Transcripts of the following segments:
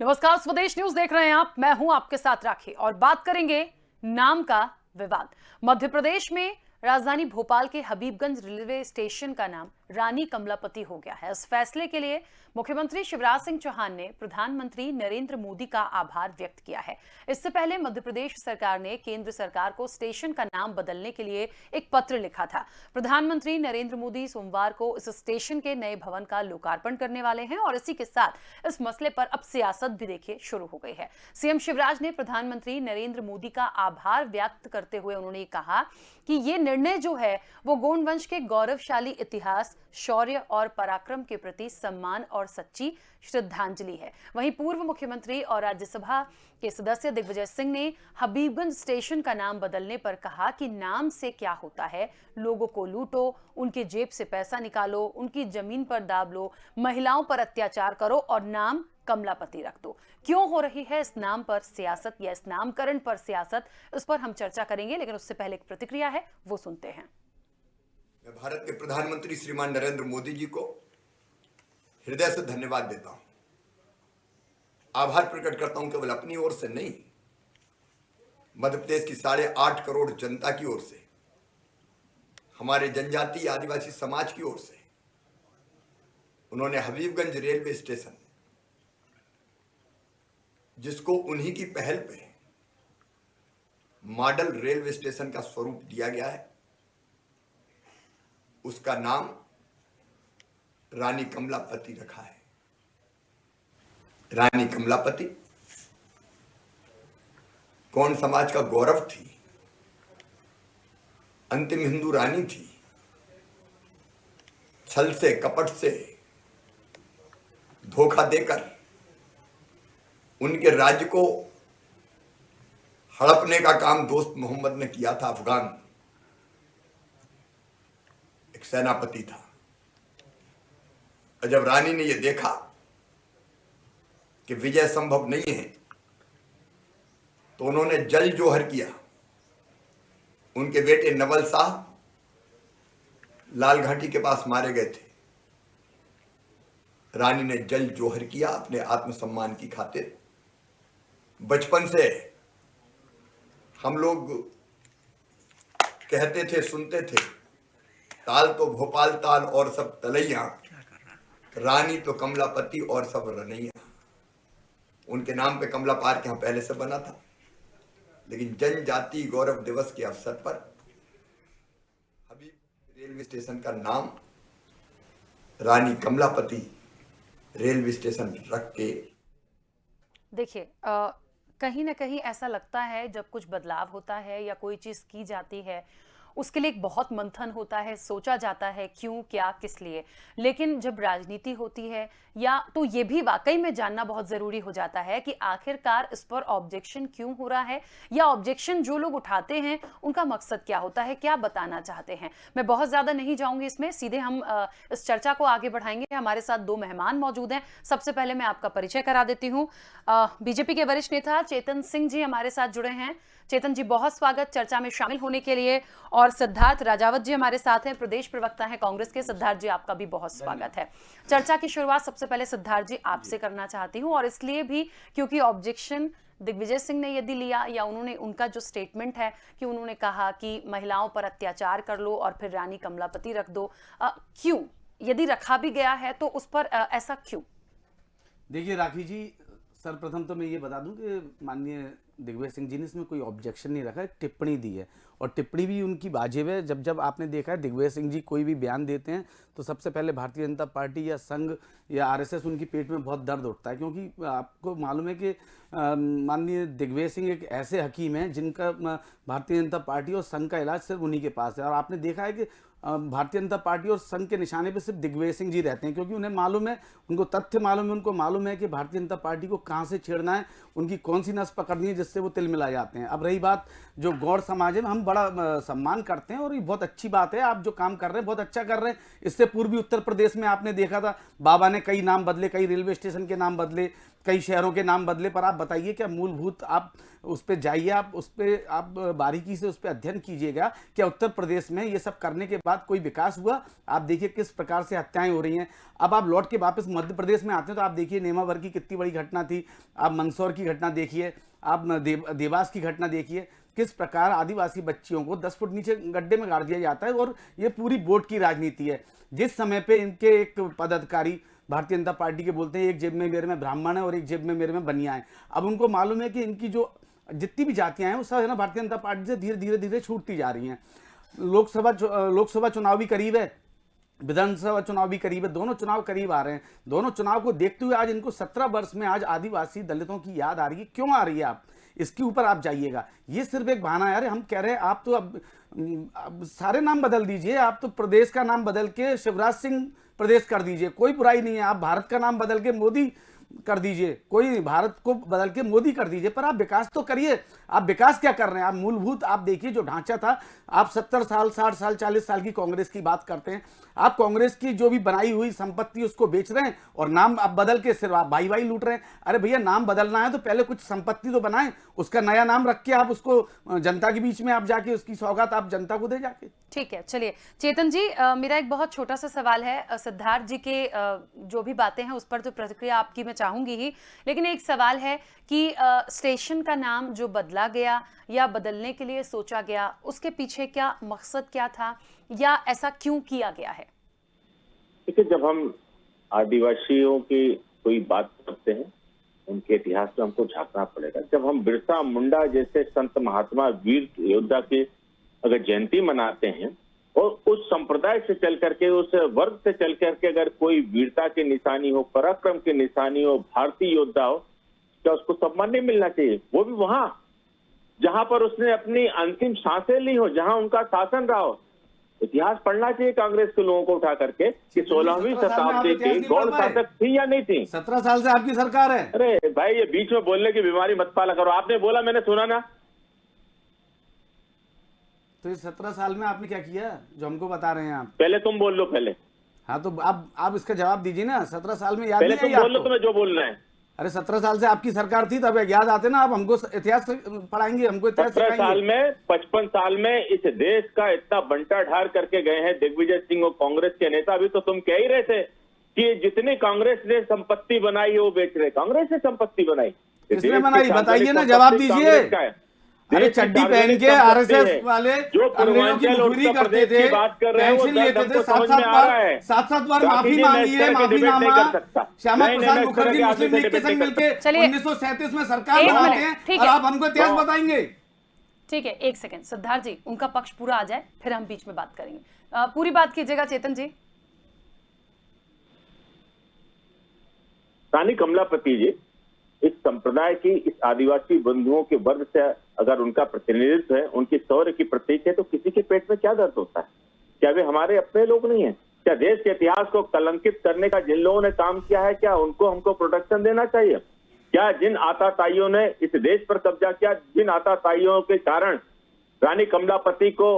नमस्कार, स्वदेश न्यूज देख रहे हैं आप। मैं हूं आपके साथ राखी और बात करेंगे नाम का विवाद। मध्य प्रदेश में राजधानी भोपाल के हबीबगंज रेलवे स्टेशन का नाम रानी कमलापति हो गया है। इस फैसले के लिए मुख्यमंत्री शिवराज सिंह चौहान ने प्रधानमंत्री नरेंद्र मोदी का आभार व्यक्त किया है। इससे पहले मध्य प्रदेश सरकार ने केंद्र सरकार को स्टेशन का नाम बदलने के लिए एक पत्र लिखा था। प्रधानमंत्री नरेंद्र मोदी सोमवार को इस स्टेशन के नए भवन का लोकार्पण करने वाले हैं और इसी के साथ इस मसले पर अब सियासत भी देखिए शुरू हो गई है। सीएम शिवराज ने प्रधानमंत्री नरेंद्र मोदी का आभार व्यक्त करते हुए उन्होंने कहा कि ये निर्णय जो है वो गोंड वंश के गौरवशाली इतिहास, शौर्य और पराक्रम के प्रति सम्मान और सच्ची श्रद्धांजलि है। वहीं पूर्व मुख्यमंत्री और राज्यसभा के सदस्य दिग्विजय सिंह ने हबीबगंज स्टेशन का नाम बदलने पर कहा कि नाम से क्या होता है, लोगों को लूटो, उनके जेब से पैसा निकालो, उनकी जमीन पर दाब लो, महिलाओं पर अत्याचार करो और नाम कमलापति रख दो। क्यों हो रही है इस नाम पर सियासत या इस नामकरण पर सियासत, इस पर हम चर्चा करेंगे, लेकिन उससे पहले एक प्रतिक्रिया है, वो सुनते हैं। मैं भारत के प्रधानमंत्री श्रीमान नरेंद्र मोदी जी को हृदय से धन्यवाद देता हूं। आभार प्रकट करता हूं केवल अपनी ओर से नहीं, मध्य प्रदेश की 8.5 करोड़ जनता की ओर से, हमारे जनजातीय आदिवासी समाज की ओर से। उन्होंने हबीबगंज रेलवे स्टेशन, जिसको उन्हीं की पहल पे मॉडल रेलवे स्टेशन का स्वरूप दिया गया है, उसका नाम रानी कमलापति रखा है। रानी कमलापति कौन समाज का गौरव थी, अंतिम हिंदू रानी थी। छल से, कपट से, धोखा देकर उनके राज्य को हड़पने का काम दोस्त मोहम्मद ने किया था। अफगान एक सेनापति था। और जब रानी ने यह देखा कि विजय संभव नहीं है, तो उन्होंने जल जोहर किया। उनके बेटे नवल शाह लाल घाटी के पास मारे गए थे। रानी ने जल जोहर किया अपने आत्मसम्मान की खातिर। बचपन से हम लोग कहते थे, सुनते थे, ताल तो भोपाल ताल और सब तलैया, रानी तो कमलापति और सब रनैया। उनके नाम पे कमला पार्क यहां पहले से बना था, लेकिन जनजातीय गौरव दिवस के अवसर पर हबीब रेलवे स्टेशन का नाम रानी कमलापति रेलवे स्टेशन रख के। देखिए, कहीं ना कहीं ऐसा लगता है जब कुछ बदलाव होता है या कोई चीज की जाती है, उसके लिए एक बहुत मंथन होता है, सोचा जाता है क्यों, क्या, किस लिए। लेकिन जब राजनीति होती है या तो ये भी वाकई में जानना बहुत जरूरी हो जाता है कि आखिरकार इस पर ऑब्जेक्शन क्यों हो रहा है, या ऑब्जेक्शन जो लोग उठाते हैं उनका मकसद क्या होता है, क्या बताना चाहते हैं। मैं बहुत ज्यादा नहीं जाऊंगी इसमें, सीधे हम इस चर्चा को आगे बढ़ाएंगे। हमारे साथ दो मेहमान मौजूद हैं। सबसे पहले मैं आपका परिचय करा देती हूँ। बीजेपी के वरिष्ठ नेता चेतन सिंह जी हमारे साथ जुड़े हैं। चेतन जी, बहुत स्वागत चर्चा में शामिल होने के लिए। और सिद्धार्थ राजावत जी हमारे साथ हैं, प्रदेश प्रवक्ता हैं कांग्रेस के। सिद्धार्थ जी, आपका भी बहुत स्वागत है। चर्चा की शुरुआत सबसे पहले सिद्धार्थ जी आपसे करना चाहती हूं, और इसलिए भी क्योंकि ऑब्जेक्शन दिग्विजय सिंह ने यदि लिया, या उन्होंने, उनका जो स्टेटमेंट है कि उन्होंने कहा कि महिलाओं पर अत्याचार कर लो और फिर रानी कमलापति रख दो, क्यों, यदि रखा भी गया है तो उस पर ऐसा क्यों? देखिए राखी जी, सर्वप्रथम तो मैं ये बता दूं कि माननीय दिग्विजय सिंह जी ने इसमें कोई ऑब्जेक्शन नहीं रखा, एक टिप्पणी दी है और टिप्पणी भी उनकी वाजिब है। जब आपने देखा है दिग्विजय सिंह जी कोई भी बयान देते हैं तो सबसे पहले भारतीय जनता पार्टी या संघ या आरएसएस उनकी पेट में बहुत दर्द उठता है, क्योंकि आपको मालूम है कि माननीय दिग्विजय सिंह एक ऐसे हकीम हैं जिनका भारतीय जनता पार्टी और संघ का इलाज सिर्फ उन्हीं के पास है। और आपने देखा है कि भारतीय जनता पार्टी और संघ के निशाने पे सिर्फ दिग्विजय सिंह जी रहते हैं, क्योंकि उन्हें मालूम है, उनको तथ्य मालूम है, उनको मालूम है कि भारतीय जनता पार्टी को कहां से छेड़ना है, उनकी कौन सी नस पकड़नी है जिससे वो तिलमिला जाते हैं। अब रही बात जो गौड़ समाज है, हम बड़ा सम्मान करते हैं और ये बहुत अच्छी बात है, आप जो काम कर रहे हैं बहुत अच्छा कर रहे हैं। इससे पूर्वी उत्तर प्रदेश में आपने देखा था बाबा ने कई नाम बदले, कई रेलवे स्टेशन के नाम बदले, कई शहरों के नाम बदले, पर आप बताइए क्या मूलभूत आप उस पर जाइए, आप उस पर आप बारीकी से उस पर अध्ययन कीजिएगा, क्या उत्तर प्रदेश में ये सब करने के बाद बाद कोई विकास हुआ? आप देखिए किस प्रकार से हत्याएं हो रही हैं। अब आप लौट के वापस मध्य प्रदेश में आते हैं तो आप देखिए नेमावर की कितनी बड़ी घटना थी, आप मंदसौर की घटना देखिए, आप देवास की घटना देखिए, किस प्रकार आदिवासी बच्चियों को 10 फुट नीचे गड्ढे में गाड़ दिया जाता है। और ये पूरी वोट की राजनीति है। जिस समय पे इनके एक पदाधिकारी भारतीय जनता पार्टी के बोलते हैं एक जेब में मेरे में ब्राह्मण है और एक जेब में मेरे में बनिया है। अब उनको मालूम है कि इनकी जो जितनी भी जातियां हैं वो सब है ना भारतीय जनता पार्टी से धीरे धीरे छूटती जा रही हैं। लोकसभा चुनाव भी करीब है, विधानसभा चुनाव भी करीब है, दोनों चुनाव करीब आ रहे हैं। दोनों चुनाव को देखते हुए आज इनको 17 वर्ष में आज आदिवासी दलितों की याद आ रही है। क्यों आ रही है? आप इसके ऊपर आप जाइएगा। ये सिर्फ एक बहाना है। अरे हम कह रहे हैं आप तो अब सारे नाम बदल दीजिए, आप तो प्रदेश का नाम बदल के शिवराज सिंह प्रदेश कर दीजिए, कोई बुराई नहीं है। आप भारत का नाम बदल के मोदी कर दीजिए, कोई नहीं, भारत को बदल के मोदी कर दीजिए, पर आप विकास तो करिए। आप विकास क्या कर रहे हैं? आप मूलभूत आप देखिए जो ढांचा था, आप 70 साल 60 साल 40 साल की कांग्रेस की बात करते हैं। आप कांग्रेस की जो भी बनाई हुई संपत्ति उसको बेच रहे हैं और नाम आप बदल के सिर्फ आप भाई भाई लूट रहे हैं। अरे भैया नाम बदलना है तो पहले कुछ संपत्ति तो बनाएं, उसका नया नाम रख के आप उसको जनता के बीच में आप जाके उसकी सौगात आप जनता को दे जाके। ठीक है, चलिए चेतन जी, मेरा एक बहुत छोटा सा सवाल है। सिद्धार्थ जी के जो भी बातें हैं उस पर तो प्रतिक्रिया आपकी मैं चाहूंगी ही, लेकिन एक सवाल है कि स्टेशन का नाम जो बदला गया या बदलने के लिए सोचा गया, उसके पीछे क्या मकसद क्या था या ऐसा क्यों किया गया है? देखिए, जब हम आदिवासियों की कोई बात करते हैं उनके इतिहास में हमको झांकना पड़ेगा। जब हम बिरसा मुंडा जैसे संत महात्मा वीर योद्धा की अगर जयंती मनाते हैं और उस संप्रदाय से चल करके, उस वर्ग से चल करके अगर कोई वीरता की निशानी हो, पराक्रम की निशानी हो, भारतीय योद्धा हो, क्या उसको सम्मान नहीं मिलना चाहिए? वो भी वहां जहां पर उसने अपनी अंतिम सांसें ली हो, जहां उनका शासन रहा हो। इतिहास पढ़ना चाहिए कांग्रेस के लोगों को उठा करके कि 16वीं शताब्दी की गौड़ शासक थी या नहीं थी। 17 साल से आपकी सरकार है। अरे भाई, ये बीच में बोलने की बीमारी मत पाला करो। आपने बोला, मैंने सुना ना। तो इस 17 साल में आपने क्या किया जो हमको बता रहे हैं आप? पहले तुम बोल लो पहले। हाँ तो आप इसका जवाब दीजिए ना। 17 साल में याद पहले नहीं तुम आई बोल लो आपको? तुम्हें जो बोलना है। अरे 17 साल से आपकी सरकार थी तब याद आते ना। आप हमको इतिहास पढ़ाएंगे, हमको इतिहास 17 सिखाएंगे। साल में 55 साल में इस देश का इतना बंटा ढार करके गए हैं दिग्विजय सिंह और कांग्रेस के नेता। भी तो तुम कह ही रहे थे कि जितनी कांग्रेस ने संपत्ति बनाई है वो बेच रहे। कांग्रेस ने संपत्ति बनाई, किसने बनाई? बताइए ना, जवाब दीजिए। अरे चड्डी पहन के आरएसएस वाले अंग्रेजों की मुखबिरी करते थे, पेंशन लेते थे, 7-7 बार माफी मांगी है, माफीनामा श्यामा प्रसाद मुखर्जी मुस्लिम लीग के संग मिलके 1937 में सरकार बनाते हैं और आप हमको इतिहास बताएंगे। ठीक है, एक सेकंड सिद्धार्थ जी, उनका पक्ष पूरा आ जाए फिर हम बीच में बात करेंगे। पूरी बात कीजिएगा चेतन जी। रानी कमलापति जी इस संप्रदाय की, इस आदिवासी बंधुओं के वर्ग से अगर उनका प्रतिनिधित्व है, उनकी शौर्य की प्रतीक है, तो किसी के पेट में क्या दर्द होता है? क्या वे हमारे अपने लोग नहीं है? क्या देश के इतिहास को कलंकित करने का जिन लोगों ने काम किया है, क्या उनको हमको प्रोटेक्शन देना चाहिए? क्या जिन आताताइयों ने इस देश पर कब्जा किया, जिन आताताइयों के कारण रानी कमलापति को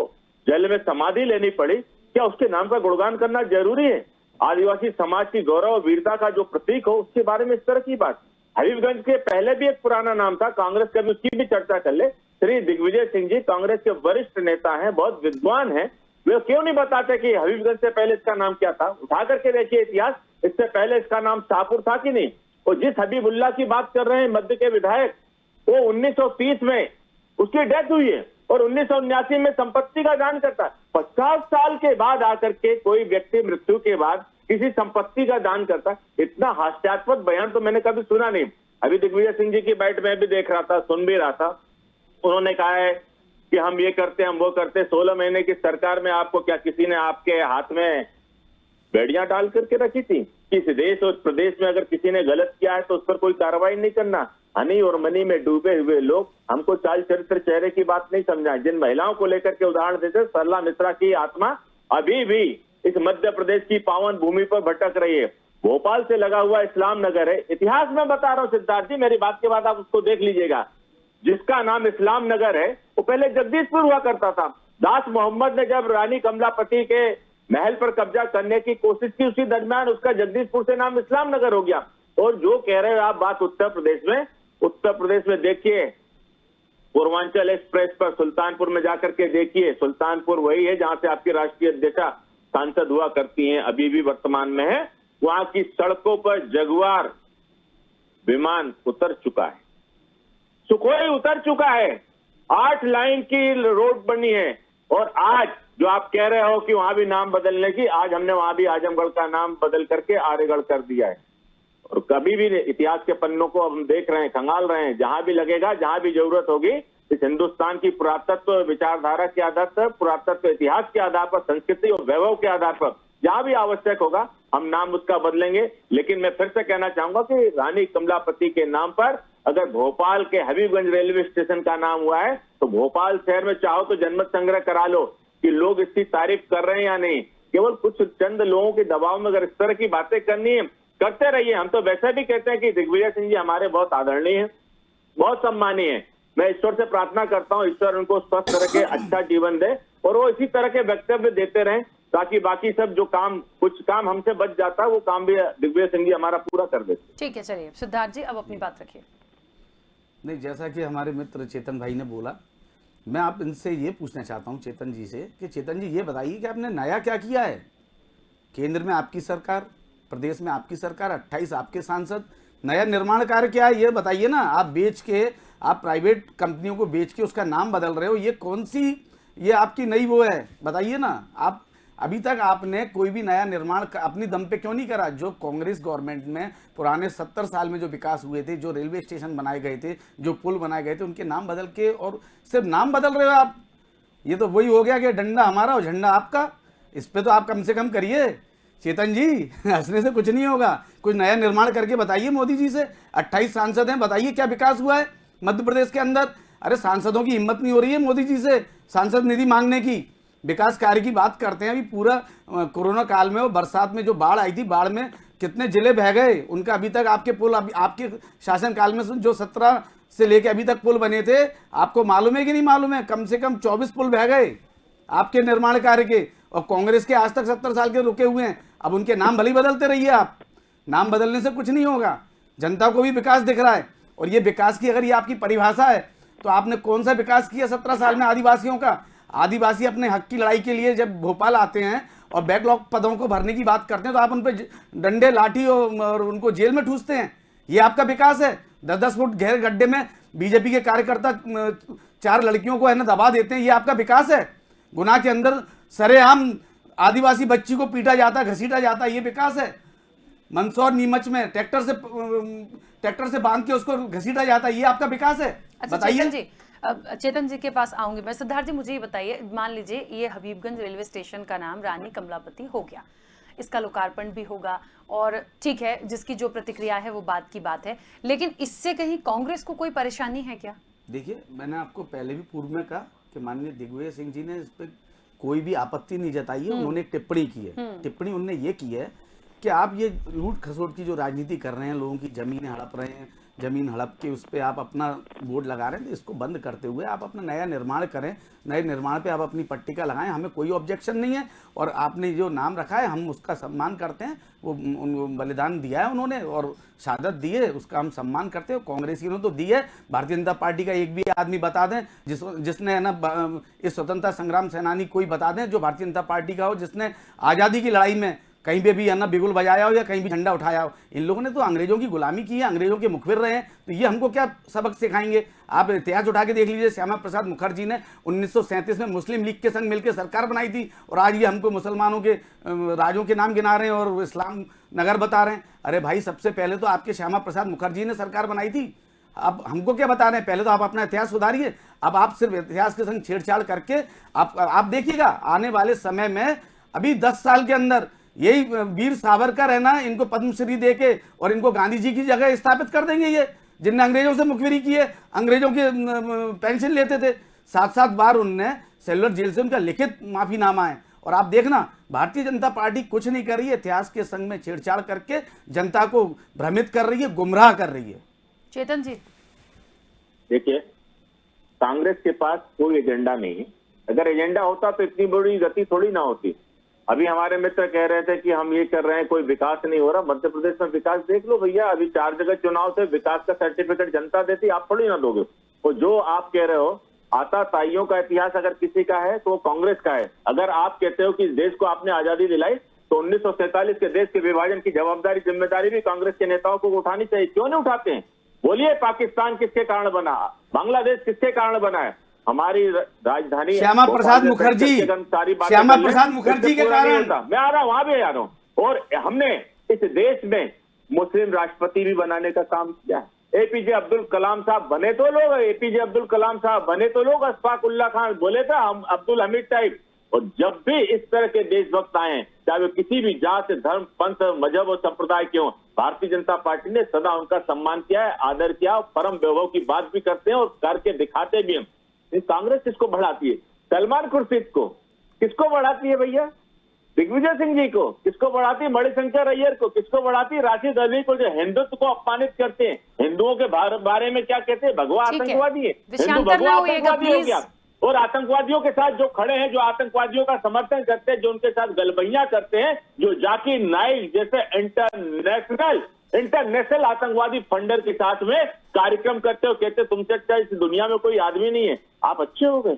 जेल में समाधि लेनी पड़ी, क्या उसके नाम का गुणगान करना जरूरी है? आदिवासी समाज की गौरव वीरता का जो प्रतीक हो, उसके बारे में इस तरह की बात। हबीबगंज के पहले भी एक पुराना नाम था, कांग्रेस कभी उसकी भी चर्चा कर ले। श्री दिग्विजय सिंह जी कांग्रेस के वरिष्ठ नेता हैं, बहुत विद्वान हैं, वे क्यों नहीं बताते कि हबीबगंज से पहले इसका नाम क्या था? उठा करके देखिए इतिहास, इससे पहले इसका नाम शाहपुर था कि नहीं? और जिस हबीबुल्ला की बात कर रहे हैं मध्य के विधायक, वो 1930 में उसकी डेथ हुई है और 1979 में संपत्ति का दान करता है। 50 साल के बाद आकर के कोई व्यक्ति मृत्यु के बाद किसी संपत्ति का दान करता है, इतना हास्यास्पद बयान तो मैंने कभी सुना नहीं। अभी दिग्विजय सिंह जी की बैठ में भी देख रहा था, सुन भी रहा था, उन्होंने कहा है कि हम ये करते हैं, हम वो करते हैं। 16 महीने की सरकार में आपको क्या किसी ने आपके हाथ में बेड़ियां डाल करके रखी थी? किस देश और प्रदेश में अगर किसी ने गलत किया है तो उस पर कोई कार्रवाई नहीं करना? हनी और मनी में डूबे हुए लोग हमको चाल चरित्र चेहरे की बात नहीं समझा। जिन महिलाओं को लेकर के उदाहरण देते, सरला मिश्रा की आत्मा अभी भी इस मध्य प्रदेश की पावन भूमि पर भटक रही है। भोपाल से लगा हुआ इस्लाम नगर है, इतिहास में बता रहा हूं सिद्धार्थ जी, मेरी बात के बाद आप उसको देख लीजिएगा। जिसका नाम इस्लाम नगर है वो पहले जगदीशपुर हुआ करता था। दास मोहम्मद ने जब रानी कमलापति के महल पर कब्जा करने की कोशिश की, उसी दरमियान उसका जगदीशपुर से नाम इस्लाम नगर हो गया। और जो कह रहे हो आप बात उत्तर प्रदेश में देखिए पूर्वांचल एक्सप्रेस पर सुल्तानपुर में जाकर के देखिए, सुल्तानपुर वही है जहां से आपकी राष्ट्रीय अध्यक्षा सांसद हुआ करती हैं, अभी भी वर्तमान में है। वहां की सड़कों पर जगुआर विमान उतर चुका है, सुखोई उतर चुका है, 8 लाइन की रोड बनी है। और आज जो आप कह रहे हो कि वहां भी नाम बदलने की, आज हमने वहां भी आजमगढ़ का नाम बदल करके आर्यगढ़ कर दिया है। और कभी भी इतिहास के पन्नों को हम देख रहे हैं, खंगाल रहे हैं, जहां भी लगेगा, जहां भी जरूरत होगी, इस हिंदुस्तान की पुरातत्व विचारधारा के आधार पर, पुरातत्व इतिहास के आधार पर, संस्कृति और वैभव के आधार पर जहां भी आवश्यक होगा हम नाम उसका बदलेंगे। लेकिन मैं फिर से कहना चाहूंगा कि रानी कमलापति के नाम पर अगर भोपाल के हबीबगंज रेलवे स्टेशन का नाम हुआ है तो भोपाल शहर में चाहो तो जनमत संग्रह करा लो कि लोग इसकी तारीफ कर रहे हैं या नहीं। केवल कुछ चंद लोगों के दबाव में अगर इस तरह की बातें करनी है, करते रहिए। हम तो वैसे भी कहते हैं कि दिग्विजय सिंह जी हमारे बहुत आदरणीय हैं, बहुत सम्मानीय हैं। मैं ईश्वर से प्रार्थना करता हूं, ईश्वर उनको स्वस्थ रखे, अच्छा जीवन दे और वो इसी तरह के वक्तव्य देते रहें ताकि बाकी सब जो काम, कुछ काम हमसे बच जाता है वो काम भी दिग्विजय सिंह जी हमारा पूरा कर देते। ठीक है, चलिए सिद्धार्थ जी अब अपनी बात रखिए। नहीं, जैसा कि हमारे मित्र चेतन भाई ने बोला, मैं आप इनसे ये पूछना चाहता हूँ चेतन जी से कि चेतन जी ये बताइए कि आपने नया क्या किया है। केंद्र में आपकी सरकार, प्रदेश में आपकी सरकार, 28 आपके सांसद, नया निर्माण कार्य क्या है ये बताइए ना। आप बेच के, आप प्राइवेट कंपनियों को बेच के उसका नाम बदल रहे हो, ये कौन सी, ये आपकी नई वो है, बताइए ना। आप अभी तक आपने कोई भी नया निर्माण अपनी दम पे क्यों नहीं करा। जो कांग्रेस गवर्नमेंट में पुराने 70 साल में जो विकास हुए थे, जो रेलवे स्टेशन बनाए गए थे, जो पुल बनाए गए थे, उनके नाम बदल के और सिर्फ नाम बदल रहे हो आप। ये तो वही हो गया कि डंडा हमारा और झंडा आपका। इस पे तो आप कम से कम करिए चेतन जी, हंसने से कुछ नहीं होगा। कुछ नया निर्माण करके बताइए मोदी जी से। 28 सांसद हैं, बताइए क्या विकास हुआ है मध्य प्रदेश के अंदर। अरे सांसदों की हिम्मत नहीं हो रही है मोदी जी से सांसद निधि मांगने की। विकास कार्य की बात करते हैं। अभी पूरा कोरोना काल में और बरसात में जो बाढ़ आई थी, बाढ़ में कितने जिले बह गए, उनका अभी तक आपके पुल, अभी आपके शासन काल में जो 17 से लेके अभी तक पुल बने थे, आपको मालूम है कि नहीं मालूम है, कम से कम 24 पुल बह गए आपके निर्माण कार्य के। और कांग्रेस के आज तक 70 साल के रुके हुए हैं। अब उनके नाम भले ही बदलते रहिए आप, नाम बदलने से कुछ नहीं होगा। जनता को भी विकास दिख रहा है। और ये विकास की अगर ये आपकी परिभाषा है तो आपने कौन सा विकास किया 17 साल में आदिवासियों का। आदिवासी अपने हक की लड़ाई के लिए जब भोपाल आते हैं और बैकलॉग पदों को भरने की बात करते हैं तो आप उन पर डंडे, लाठी और उनको जेल में ठूसते हैं। ये आपका विकास है। 10-10 फुट गहरे गड्ढे में बीजेपी के कार्यकर्ता 4 लड़कियों को है ना दबा देते हैं। ये आपका विकास है। गुना के अंदर सरेआम आदिवासी बच्ची को पीटा जाता, घसीटा जाता, ये विकास है। मंदसौर, नीमच में ट्रैक्टर से बांध के उसको घसीटा जाता, ये आपका विकास है। अच्छा बताइए। चेतन जी के पास आऊंगी मैं। सिद्धार्थ जी मुझे ये बताइए, मान लीजिए ये हबीबगंज रेलवे स्टेशन का नाम रानी कमलापति हो गया, इसका लोकार्पण भी होगा और ठीक है, जिसकी जो प्रतिक्रिया है वो बात की बात है, लेकिन इससे कहीं कांग्रेस को कोई परेशानी है क्या? देखिए, मैंने आपको पहले भी पूर्व में कहा कि माननीय दिग्विजय सिंह जी ने इस पर कोई भी आपत्ति नहीं जताई है। उन्होंने एक टिप्पणी की है। टिप्पणी उन्होंने ये की है कि आप ये लूट खसोट की जो राजनीति कर रहे हैं, लोगों की जमीनें हड़प रहे हैं, जमीन हड़प के उस पर आप अपना बोर्ड लगा रहे हैं, तो इसको बंद करते हुए आप अपना नया निर्माण करें। नए निर्माण पे आप अपनी पट्टिका लगाएं, हमें कोई ऑब्जेक्शन नहीं है। और आपने जो नाम रखा है हम उसका सम्मान करते हैं। वो बलिदान दिया है उन्होंने और शहादत दी है, उसका हम सम्मान करते हैं। कांग्रेसियों ने तो दी है। भारतीय जनता पार्टी का एक भी आदमी बता दें जिसने है ना इस स्वतंत्रता संग्राम सेनानी कोई बता दें जो भारतीय जनता पार्टी का हो, जिसने आज़ादी की लड़ाई में कहीं पे भी है ना बिगुल बजाया हो या कहीं भी झंडा उठाया हो। इन लोगों ने तो अंग्रेजों की गुलामी की है, अंग्रेजों के मुखबिर रहे हैं, तो ये हमको क्या सबक सिखाएंगे। आप इतिहास उठा के देख लीजिए, श्यामा प्रसाद मुखर्जी ने 1937 में मुस्लिम लीग के संग मिलकर सरकार बनाई थी और आज ये हमको मुसलमानों के राजों के नाम गिना रहे हैं और इस्लाम नगर बता रहे हैं। अरे भाई, सबसे पहले तो आपके श्यामा प्रसाद मुखर्जी ने सरकार बनाई थी। अब हमको क्या बता रहे हैं? पहले तो आप अपना इतिहास सुधारिए। अब आप सिर्फ इतिहास के संग छेड़छाड़ करके आप देखिएगा आने वाले समय में, अभी 10 साल के अंदर यही वीर सावरकर है ना, इनको पद्मश्री देके और इनको गांधी जी की जगह स्थापित कर देंगे। ये जिनने अंग्रेजों से मुखबिरी की है, अंग्रेजों के पेंशन लेते थे, 7-7 बार उनने सेलुलर जेल से उनका लिखित माफीनामा है। और आप देखना, भारतीय जनता पार्टी कुछ नहीं कर रही है, इतिहास के संग में छेड़छाड़ करके जनता को भ्रमित कर रही है, गुमराह कर रही है। चेतन जी देखिए, कांग्रेस के पास कोई एजेंडा नहीं है। अगर एजेंडा होता तो इतनी बड़ी गति थोड़ी ना होती। अभी हमारे मित्र कह रहे थे कि हम ये कर रहे हैं, कोई विकास नहीं हो रहा। मध्य प्रदेश में विकास देख लो भैया, अभी 4 जगह चुनाव से विकास का सर्टिफिकेट जनता देती, आप थोड़ी ना दोगे। और जो आप कह रहे हो आताताइयों का इतिहास अगर किसी का है तो वो कांग्रेस का है। अगर आप कहते हो कि इस देश को आपने आजादी दिलाई तो 1947 के देश के विभाजन की जवाबदारी जिम्मेदारी भी कांग्रेस के नेताओं को उठानी चाहिए। क्यों नहीं उठाते हैं? बोलिए, पाकिस्तान किसके कारण बना, बांग्लादेश किसके कारण बना है? हमारी राजधानी श्यामा प्रसाद मुखर्जी, श्यामा प्रसाद मुखर्जी के कारण। मैं आ रहा हूं, वहां भी आ रहा हूं। और हमने इस देश में मुस्लिम राष्ट्रपति भी बनाने का काम किया है। एपीजे अब्दुल कलाम साहब बने तो लोग, एपीजे अब्दुल कलाम साहब बने तो लोग, अशफाक उल्लाह खान बोले थे हम अब्दुल हमीद टाइप। और जब भी इस तरह के देशभक्त आए, चाहे वो किसी भी जात, धर्म, पंथ, मजहब और संप्रदाय के हों, भारतीय जनता पार्टी ने सदा उनका सम्मान किया है, आदर किया, परम वैभव की बात भी करते हैं और करके दिखाते भी हम। कांग्रेस किसको बढ़ाती है? सलमान खुर्शीद को किसको बढ़ाती है भैया? दिग्विजय सिंह जी को किसको बढ़ाती है? मणिशंकर अय्यर को किसको बढ़ाती है? राशिद अली को, जो हिंदुत्व को अपमानित करते हैं। हिंदुओं के बारे में क्या कहते हैं? भगवा आतंकवादी है, हिंदू भगवा आतंकवादी हो गया। और आतंकवादियों के साथ जो खड़े हैं, जो आतंकवादियों का समर्थन करते हैं, जो उनके साथ गलबैया करते हैं, जो जाकिर नाइक जैसे इंटरनेशनल आतंकवादी फंडर के साथ में कार्यक्रम करते हो, कहते तुमसे अच्छा इस दुनिया में कोई आदमी नहीं है, आप अच्छे हो गए।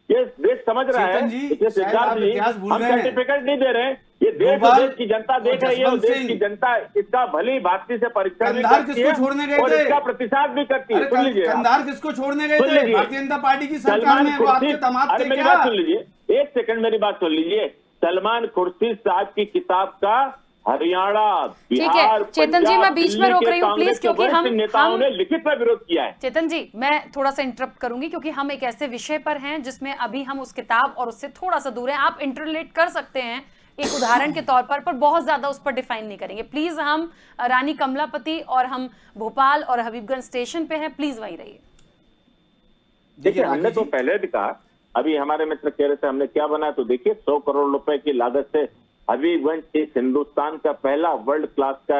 ये देश समझ रहा है, इसलिए सिद्धार्थ जी हम सर्टिफिकेट नहीं दे रहे हैं। ये देश की जनता देख रही है, देश की जनता इसका भली भांति से परीक्षा भी करती है और इसका प्रतिसाद भी करती है। सुन लीजिए, कंधार किसको छोड़ने गए थे? भारतीय जनता पार्टी की सरकार में। अरे मेरी बात सुन लीजिए, एक सेकंड मेरी बात सुन लीजिए। सलमान खुर्शीद साहब की किताब का हरियाणा, बिहार, चेतन जी मैं बीच में रोक रही हूँ प्लीज, क्योंकि हम नेताओं ने लिखित में विरोध किया है। चेतन जी मैं थोड़ा सा इंटरप्ट करूंगी, क्योंकि हम एक ऐसे विषय पर हैं जिसमें अभी हम उस किताब और उससे थोड़ा सा दूर हैं। आप इंटरलेट कर सकते हैं एक उदाहरण के तौर पर बहुत ज्यादा उस पर डिफाइन नहीं करेंगे प्लीज। हम रानी कमलापति और हम भोपाल और हबीबगंज स्टेशन पे हैं, प्लीज वहीं रहिए। देखिए, हमने तो पहले भी कहा, अभी हमारे मित्र कह रहे थे हमने क्या बनाया, तो देखिए 100 करोड़ रुपए की लागत से हबीबगंज इस हिंदुस्तान का पहला वर्ल्ड क्लास का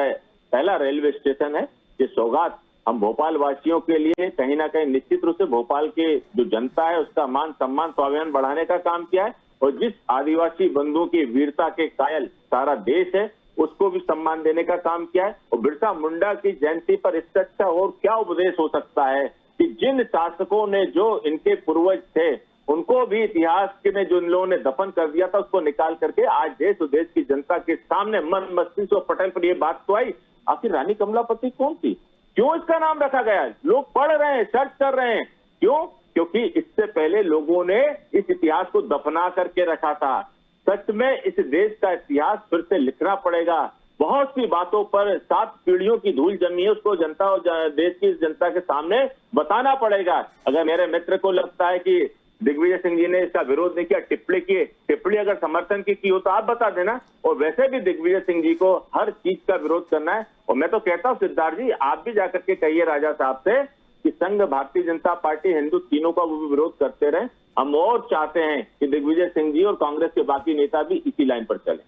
पहला रेलवे स्टेशन है। ये सौगात हम भोपाल वासियों के लिए कहीं ना कहीं निश्चित रूप से भोपाल के जो जनता है उसका मान सम्मान स्वाभिमान बढ़ाने का काम किया है। और जिस आदिवासी बंधुओं की वीरता के कायल सारा देश है उसको भी सम्मान देने का काम किया है। और बिरसा मुंडा की जयंती पर इससे अच्छा और क्या उपदेश हो सकता है कि जिन शासकों ने, जो इनके पूर्वज थे, उनको भी इतिहास में जो इन लोगों ने दफन कर दिया था उसको निकाल करके आज देश और देश की जनता के सामने मन मस्तिष्क और पटल पर ये बात तो आई। आखिर रानी कमलापति कौन थी? क्यों इसका नाम रखा गया? लोग पढ़ रहे हैं, सर्च कर रहे हैं। क्यों? क्योंकि इससे पहले लोगों ने इस इतिहास को दफना करके रखा था। सच में इस देश का इतिहास फिर से लिखना पड़ेगा। बहुत सी बातों पर 7 पीढ़ियों की धूल जमी है, उसको जनता और देश की जनता के सामने बताना पड़ेगा। अगर मेरे मित्र को लगता है कि दिग्विजय सिंह जी ने इसका विरोध नहीं किया, टिप्पणी अगर समर्थन की हो तो आप बता देना। और वैसे भी दिग्विजय सिंह जी को हर चीज का विरोध करना है। और मैं तो कहता हूँ सिद्धार्थ जी, आप भी जाकर के कहिए राजा साहब से कि संघ, भारतीय जनता पार्टी, हिंदू तीनों का वो भी विरोध करते रहे। हम और चाहते हैं कि दिग्विजय सिंह जी और कांग्रेस के बाकी नेता भी इसी लाइन पर चले।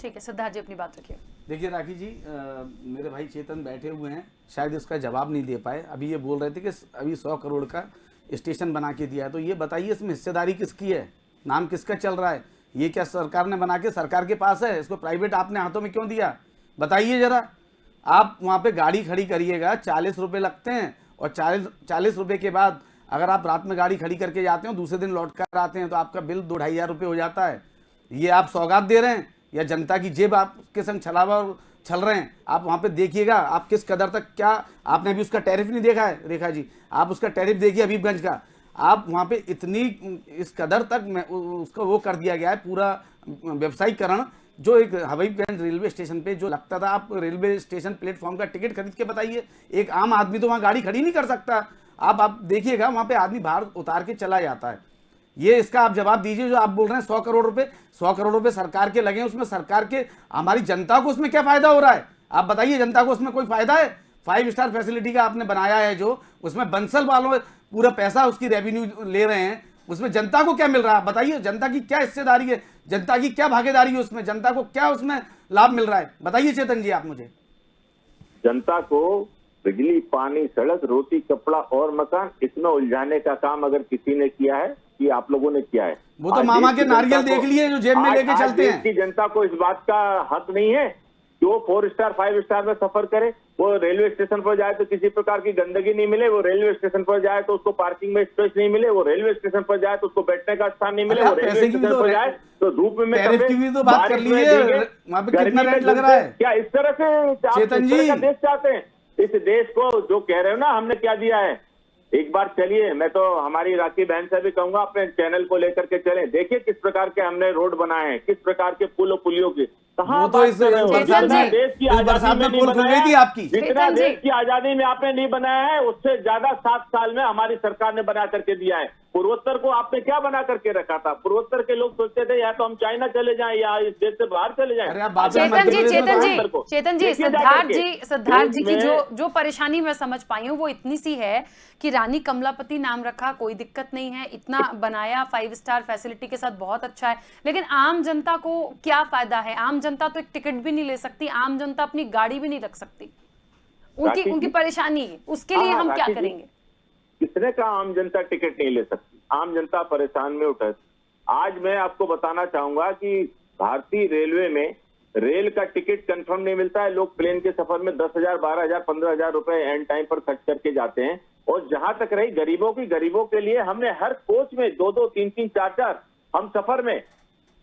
ठीक है सिद्धार्थ जी, अपनी बात रखिए। देखिए राखी जी, मेरे भाई चेतन बैठे हुए हैं, शायद इसका जवाब नहीं दे पाए। अभी ये बोल रहे थे कि अभी 100 करोड़ का स्टेशन बना के दिया है, तो ये बताइए इसमें हिस्सेदारी किसकी है? नाम किसका चल रहा है? ये क्या सरकार ने बना के सरकार के पास है? इसको प्राइवेट आपने हाथों में क्यों दिया? बताइए जरा। आप वहाँ पे गाड़ी खड़ी करिएगा, 40 रुपये लगते हैं, और 40 रुपये के बाद अगर आप रात में गाड़ी खड़ी करके जाते हो, दूसरे दिन लौट कर आते हैं, तो आपका बिल 2-2.5 हज़ार रुपये हो जाता है। ये आप सौगात दे रहे हैं या जनता की जेब आपके संग छलावा छल रहे हैं? आप वहाँ पे देखिएगा आप किस कदर तक, क्या आपने अभी उसका टैरिफ नहीं देखा है रेखा जी? आप उसका टैरिफ देखिए हबीबगंज का। आप वहाँ पे इतनी इस कदर तक उसका वो कर दिया गया है पूरा व्यवसायीकरण, जो एक हबीबगंज रेलवे स्टेशन पे जो लगता था, आप रेलवे स्टेशन प्लेटफॉर्म का टिकट खरीद के बताइए, एक आम आदमी तो वहाँ गाड़ी खड़ी नहीं कर सकता। आप देखिएगा वहाँ पे आदमी बाहर उतार के चला जाता है। ये इसका आप जवाब दीजिए जो आप बोल रहे हैं 100 करोड़ रुपए, 100 करोड़ रुपए सरकार के लगे, उसमें सरकार के, हमारी जनता को उसमें क्या फायदा हो रहा है? आप बताइए, जनता को उसमें कोई फायदा है? 5 स्टार फैसिलिटी का आपने बनाया है, जो उसमें बंसल वालों पूरा पैसा उसकी रेवेन्यू ले रहे हैं, उसमें जनता को क्या मिल रहा है? बताइए, जनता की क्या हिस्सेदारी है, जनता की क्या भागीदारी है उसमें, जनता को क्या उसमें लाभ मिल रहा है? बताइए चेतन जी आप मुझे। जनता को बिजली, पानी, सड़क, रोटी, कपड़ा और मकान, इसमें उलझाने का काम अगर किसी ने किया है, ये आप लोगों ने किया है। वो तो मामा के नारियल देख लिए जो जेब में लेके चलते हैं। की जनता को इस बात का हक नहीं है कि वो 4 स्टार 5 स्टार में सफर करे। वो रेलवे स्टेशन पर जाए तो किसी प्रकार की गंदगी नहीं मिले, वो रेलवे स्टेशन पर जाए तो उसको पार्किंग में स्पेस नहीं मिले, वो रेलवे स्टेशन पर जाए तो उसको बैठने का स्थान नहीं मिले, अरे वो आप रेलवे पैसे की भी स्टेशन तो पर जाए तो धूप में टैरिफ की भी तो बात कर लीजिए, वहाँ पे कितना रेट लग रहा है? क्या इस तरह से आप चेतन इस तरह जी। का देश चाहते हैं? इस देश को जो कह रहे हो ना हमने क्या दिया है, एक बार चलिए, मैं तो हमारी राखी बहन से भी कहूंगा अपने चैनल को लेकर के चलें, देखिए किस प्रकार के हमने रोड बनाए हैं, किस प्रकार के पुल और पुलियों की, कहाँ वो तो बात इस कर रहे हो? बरसात जितना में- देश की इस आजादी बरसात में में नहीं पुल खुल बनाया, गई थी आपकी। जितना चेतन जी। देश की आजादी में आपने नहीं बनाया है उससे ज्यादा 7 साल में हमारी सरकार ने बना करके दिया है। पूर्वोत्तर को आपने क्या बना करके रखा था? पूर्वोत्तर के लोग सोचते थे या तो हम चाइना चले जाएं या इस देश से बाहर चले जाएं। अरे आप बात चेतन जी, मध्य प्रदेश में चेतन जी, तो चेतन जी, देखिए जा सिद्धार्थ करके। जी, सिद्धार्थ जी की देश में- जो परेशानी मैं समझ पाई हूँ वो इतनी सी है कि रानी कमलापति नाम रखा, कोई दिक्कत नहीं है, इतना बनाया, 5 स्टार फैसिलिटी के साथ बहुत अच्छा है, लेकिन आम जनता को क्या फायदा है? आम जनता तो एक टिकट भी नहीं ले सकती, आम जनता अपनी गाड़ी भी नहीं रख सकती, राखी जी। उनकी परेशानी है, उसके लिए हाँ, हम क्या राखी जी। करेंगे? किसने कहा आम जनता टिकट नहीं ले सकती? आम जनता परेशान में उठा। आज मैं आपको बताना चाहूंगा कि भारतीय रेलवे में रेल का टिकट कंफर्म नहीं मिलता है, लोग प्लेन के सफर में 10,000, 12,000, 15,000 रुपए एंड टाइम पर खर्च करके जाते हैं। और जहां तक रही गरीबों की, गरीबों के लिए हमने हर कोच में 2-2, 3-3, 4-4 हम सफर में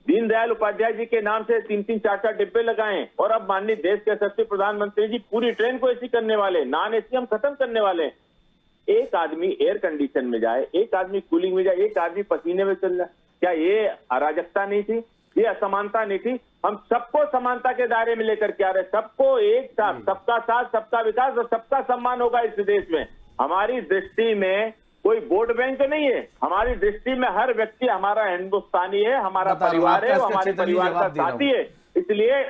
दीनदयाल उपाध्याय जी के नाम से 3-3, 4-4 डिब्बे लगाए। और अब माननीय देश के यशस्वी प्रधानमंत्री जी पूरी ट्रेन को एसी करने वाले, नॉन एसी हम खत्म करने वाले हैं। एक आदमी एयर कंडीशन में जाए, एक आदमी कूलिंग में जाए, एक आदमी पसीने में चल जाए, क्या ये अराजकता नहीं थी? ये असमानता नहीं थी? हम सबको समानता के दायरे में लेकर के आ रहे, सबको एक साथ, सबका साथ, सबका विकास और सबका सम्मान होगा इस देश में। हमारी दृष्टि में कोई वोट बैंक नहीं है, हमारी दृष्टि में हर व्यक्ति हमारा हिंदुस्तानी है, हमारा बता रहा हूं, परिवार है, आपका वो हमारे चेतन जी परिवार का जवाब दे रहा साथी है। इसलिए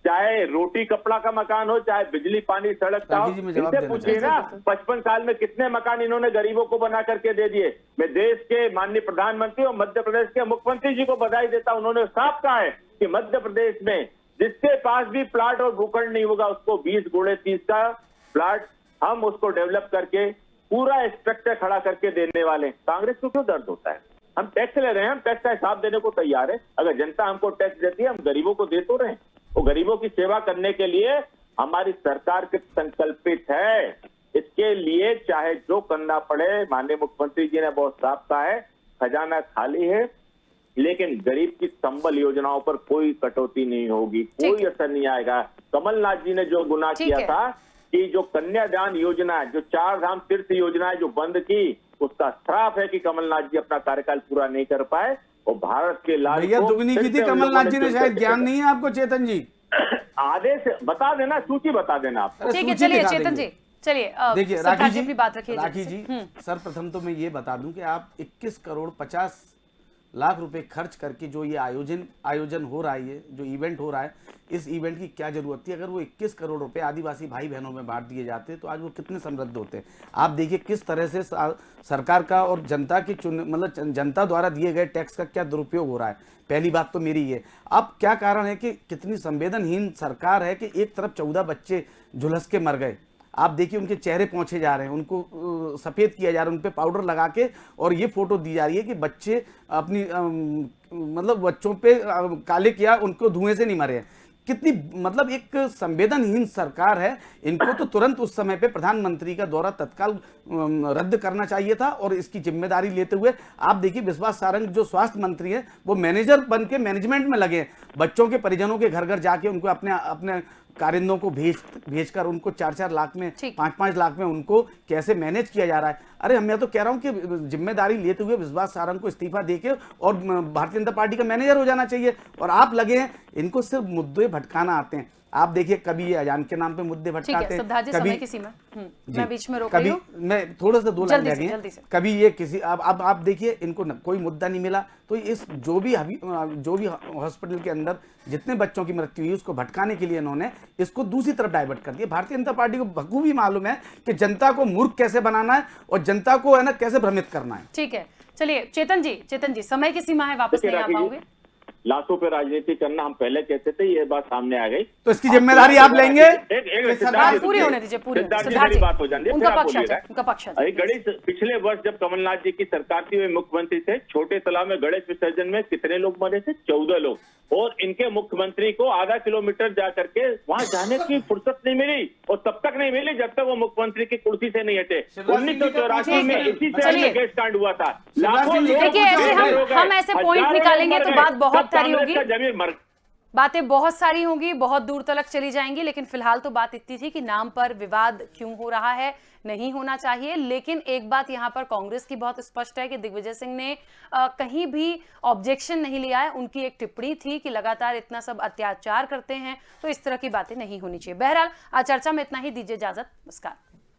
चाहे रोटी कपड़ा का मकान हो, चाहे बिजली पानी सड़क का हो, राखी जी, मैं जवाब इनसे देना पूछिए ना 55 साल में कितने मकान इन्होंने गरीबों को बना करके दे दिए। मैं देश के माननीय प्रधानमंत्री और मध्य प्रदेश के मुख्यमंत्री जी को बधाई देता हूं। उन्होंने साफ कहा है कि मध्य प्रदेश में जिसके पास भी प्लाट और भूखंड नहीं होगा उसको 20x30 का प्लाट हम उसको डेवलप करके पूरा स्ट्रक्चर खड़ा करके देने वाले। कांग्रेस को क्यों दर्द होता है? हम टैक्स ले रहे हैं, हम टैक्स का हिसाब देने को तैयार है। अगर जनता हमको टैक्स देती है, हम गरीबों को दे तो रहे हैं। वो गरीबों की सेवा करने के लिए हमारी सरकार संकल्पित है। इसके लिए चाहे जो करना पड़े, माननीय मुख्यमंत्री जी ने बहुत साफ कहा है, खजाना खाली है लेकिन गरीब की संबल योजनाओं पर कोई कटौती नहीं होगी, कोई असर नहीं आएगा। कमलनाथ जी ने जो गुनाह किया था कि जो कन्यादान योजना है, जो 4 धाम तीर्थ योजना है जो बंद की, उसका श्राप है कि कमलनाथ जी अपना कार्यकाल पूरा नहीं कर पाए और भारत के लाल भैया को दुगनी की फिर थी से उन कमलनाथ लोगों जी ने, चुन शायद करके ज्ञान नहीं है आपको चेतन जी। आदेश बता देना, सूची बता देना आप। अरे ठीक है, सूची चलिए दिखा चेतन देंगे। जी, चलिए देखिए सिद्धार्थ राखी जी, अपनी बात रखिए राखी जल्दी जी से। सर्वप्रथम तो मैं ये बता दूं कि आप 21 करोड़ 50 लाख रुपए खर्च करके जो ये आयोजन हो रहा है, ये जो इवेंट हो रहा है, इस इवेंट की क्या जरूरत थी? अगर वो 21 करोड़ रुपए आदिवासी भाई बहनों में बांट दिए जाते तो आज वो कितने समृद्ध होते। आप देखिए किस तरह से सरकार का और जनता की मतलब जनता द्वारा दिए गए टैक्स का क्या दुरुपयोग हो रहा है। पहली बात तो मेरी ये, अब क्या कारण है कि कितनी संवेदनहीन सरकार है कि एक तरफ 14 बच्चे झुलस के मर गए। आप देखिए उनके चेहरे पहुंचे जा रहे हैं, उनको सफ़ेद किया जा रहा है, उन पे पाउडर लगा के, और ये फोटो दी जा रही है कि बच्चे अपनी मतलब बच्चों पे काले किया, उनको धुएं से नहीं मरे हैं। कितनी मतलब एक संवेदनहीन सरकार है। इनको तो तुरंत उस समय पे प्रधानमंत्री का दौरा तत्काल रद्द करना चाहिए था और इसकी जिम्मेदारी लेते हुए आप देखिए विश्वास सारंग जो स्वास्थ्य मंत्री है वो मैनेजर बन के मैनेजमेंट में लगे हैं। बच्चों के परिजनों के घर घर जाके उनको अपने कारिंदों को भेजकर उनको 4-4 लाख में 5-5 लाख में उनको कैसे मैनेज किया जा रहा है। अरे मैं तो कह रहा हूं कि जिम्मेदारी लेते हुए विश्वास सारंग को इस्तीफा देके और भारतीय जनता पार्टी का मैनेजर हो जाना चाहिए। और आप लगे हैं इनको सिर्फ मुद्दे भटकाना आते हैं। आप देखिए कभी ये अजान के नाम पे मुद्दे भटकाते हैं, समय की सीमा मैं बीच में रोक रही हूं, मैं थोड़ा सा 2 लाइन रह गई, कभी ये किसी अब आप देखिए इनको कोई मुद्दा नहीं मिला तो इस जो भी हॉस्पिटल के अंदर जितने बच्चों की मृत्यु हुई उसको भटकाने के लिए इन्होंने इसको दूसरी तरफ डाइवर्ट कर दिया। भारतीय जनता पार्टी को बखूबी मालूम है कि जनता को मूर्ख कैसे बनाना है और जनता को है ना कैसे भ्रमित करना है। ठीक है, चलिए चेतन जी समय की सीमा है, वापस नहीं आ पाओगे। लाशों पे राजनीति करना हम पहले कहते थे, ये बात सामने आ गई। तो इसकी जिम्मेदारी आप लेंगे? बात पूरी होने दीजिए, पूरी सिद्धार्थ जी सिद्धार्थ मेरी जी, बात हो जाने उनका फिर आप पक्ष आ बोलिएगा। जाए, उनका पक्ष आ जाए। अरे गणेश, पिछले वर्ष जब कमलनाथ जी की सरकार थी, वे मुख्यमंत्री थे, छोटे तालाब में गणेश विसर्जन में कितने लोग मरे थे? 14 लोग। और इनके मुख्यमंत्री को आधा किलोमीटर जा करके वहां जाने की फुर्सत नहीं मिली, और तब तक नहीं मिली जब तक वो मुख्यमंत्री की कुर्सी से नहीं हटे। 1984 में इसी शहर में गैस कांड हुआ था। लाखों लोग देखिए, ऐसे हम ऐसे पॉइंट निकालेंगे तो बात बहुत सारी होगी, जमीन मर बातें बहुत सारी होंगी, बहुत दूर तक चली जाएंगी, लेकिन फिलहाल तो बात इतनी थी कि नाम पर विवाद क्यों हो रहा है, नहीं होना चाहिए। लेकिन एक बात यहां पर कांग्रेस की बहुत स्पष्ट है कि दिग्विजय सिंह ने कहीं भी ऑब्जेक्शन नहीं लिया है। उनकी एक टिप्पणी थी कि लगातार इतना सब अत्याचार करते हैं, तो इस तरह की बातें नहीं होनी चाहिए। बहरहाल आज चर्चा में इतना ही, दीजिए इजाजत, नमस्कार।